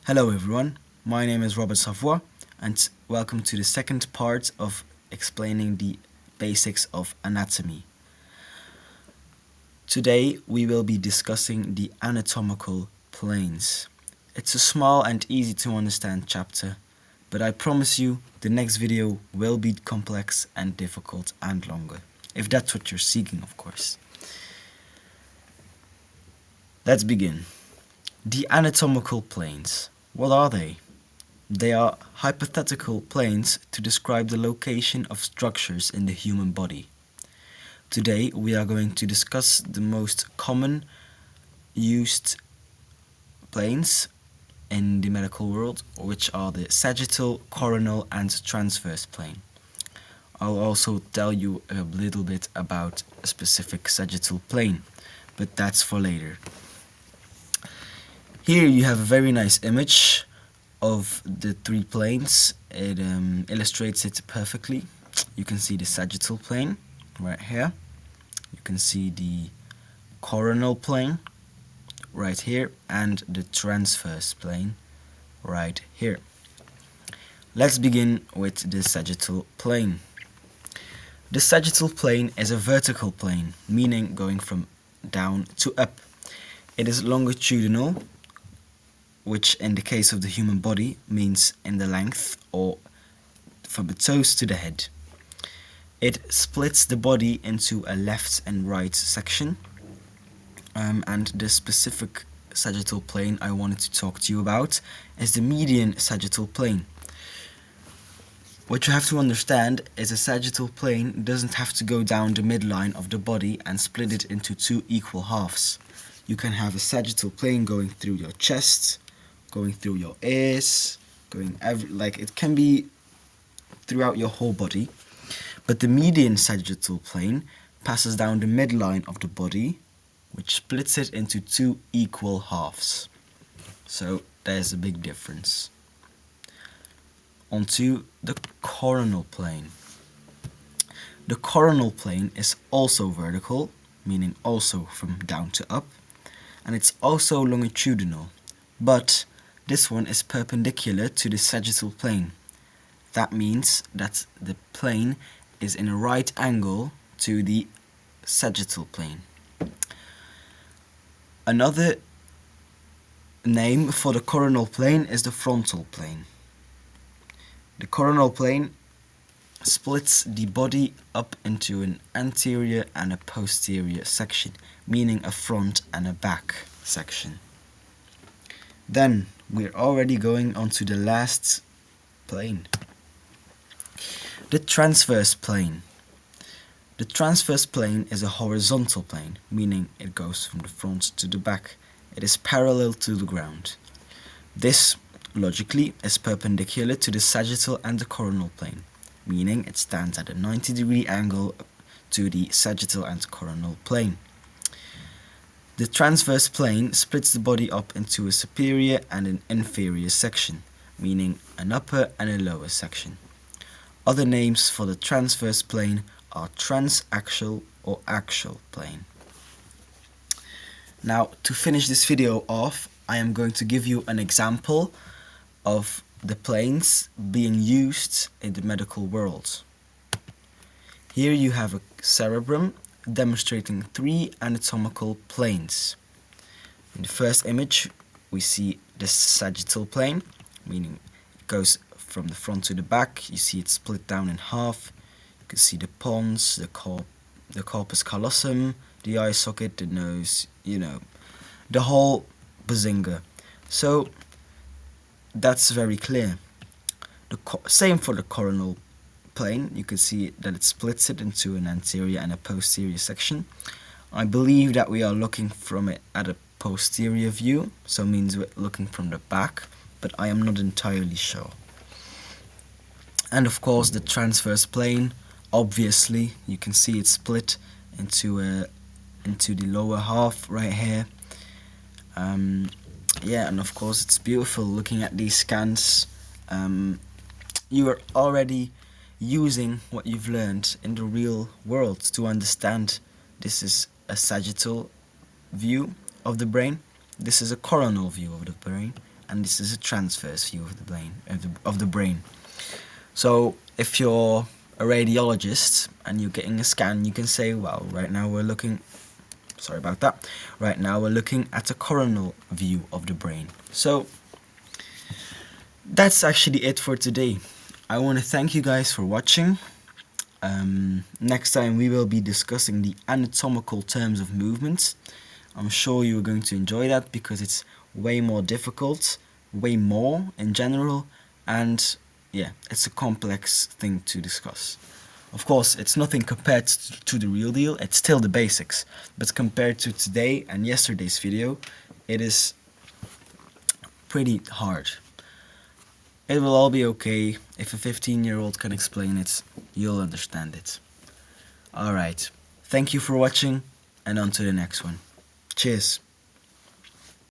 Hello everyone, my name is Robert Savoy and welcome to the second part of explaining the basics of anatomy. Today we will be discussing the anatomical planes. It's a small and easy to understand chapter, but I promise you the next video will be complex and difficult and longer, if that's what you're seeking, of course. Let's begin. The anatomical planes. What are they? They are hypothetical planes to describe the location of structures in the human body. Today we are going to discuss the most common used planes in the medical world, which are the sagittal, coronal and transverse plane. I'll also tell you a little bit about a specific sagittal plane, but that's for later. Here you have a very nice image of the three planes. It illustrates it perfectly. You can see the sagittal plane right here. You can see the coronal plane right here and the transverse plane right here. Let's begin with the sagittal plane. The sagittal plane is a vertical plane, meaning going from down to up. It is longitudinal, which in the case of the human body means in the length or from the toes to the head. It splits the body into a left and right section, and the specific sagittal plane I wanted to talk to you about is the median sagittal plane. What you have to understand is a sagittal plane doesn't have to go down the midline of the body and split it into two equal halves. You can have a sagittal plane going through your chest, going through your ears, it can be throughout your whole body. But the median sagittal plane passes down the midline of the body, which splits it into two equal halves. So there's a big difference. Onto the coronal plane. The coronal plane is also vertical, meaning also from down to up, and it's also longitudinal, but this one is perpendicular to the sagittal plane. That means that the plane is in a right angle to the sagittal plane. Another name for the coronal plane is the frontal plane. The coronal plane splits the body up into an anterior and a posterior section, meaning a front and a back section. Then we're already going on to the last plane. The transverse plane. The transverse plane is a horizontal plane, meaning it goes from the front to the back. It is parallel to the ground. This, logically, is perpendicular to the sagittal and the coronal plane, meaning it stands at a 90-degree angle to the sagittal and coronal plane. The transverse plane splits the body up into a superior and an inferior section, meaning an upper and a lower section. Other names for the transverse plane are transaxial or axial plane. Now, to finish this video off, I am going to give you an example of the planes being used in the medical world. Here you have a cerebrum demonstrating three anatomical planes. In the first image we see the sagittal plane, meaning it goes from the front to the back. You see it split down in half. You can see the pons, the corpus callosum, the eye socket, the nose, the whole bazinga. So that's very clear. Same for the coronal plane. You can see that it splits it into an anterior and a posterior section. I believe that we are looking from it at a posterior view, so it means we're looking from the back, but I am not entirely sure. And of course the transverse plane, obviously you can see it split into the lower half right here. Yeah, and of course it's beautiful looking at these scans. You are already using what you've learned in the real world to understand this is a sagittal view of the brain, this is a coronal view of the brain, and this is a transverse view of the brain. So if you're a radiologist and you're getting a scan, you can say, well, right now we're looking at a coronal view of the brain. So that's actually it for today. I want to thank you guys for watching. Next time we will be discussing the anatomical terms of movement. I'm sure you're going to enjoy that because it's way more difficult, way more in general, and yeah, it's a complex thing to discuss. Of course, it's nothing compared to the real deal, it's still the basics, but compared to today and yesterday's video, it is pretty hard. It will all be okay. If a 15-year-old can explain it, you'll understand it. Alright, thank you for watching, and on to the next one. Cheers.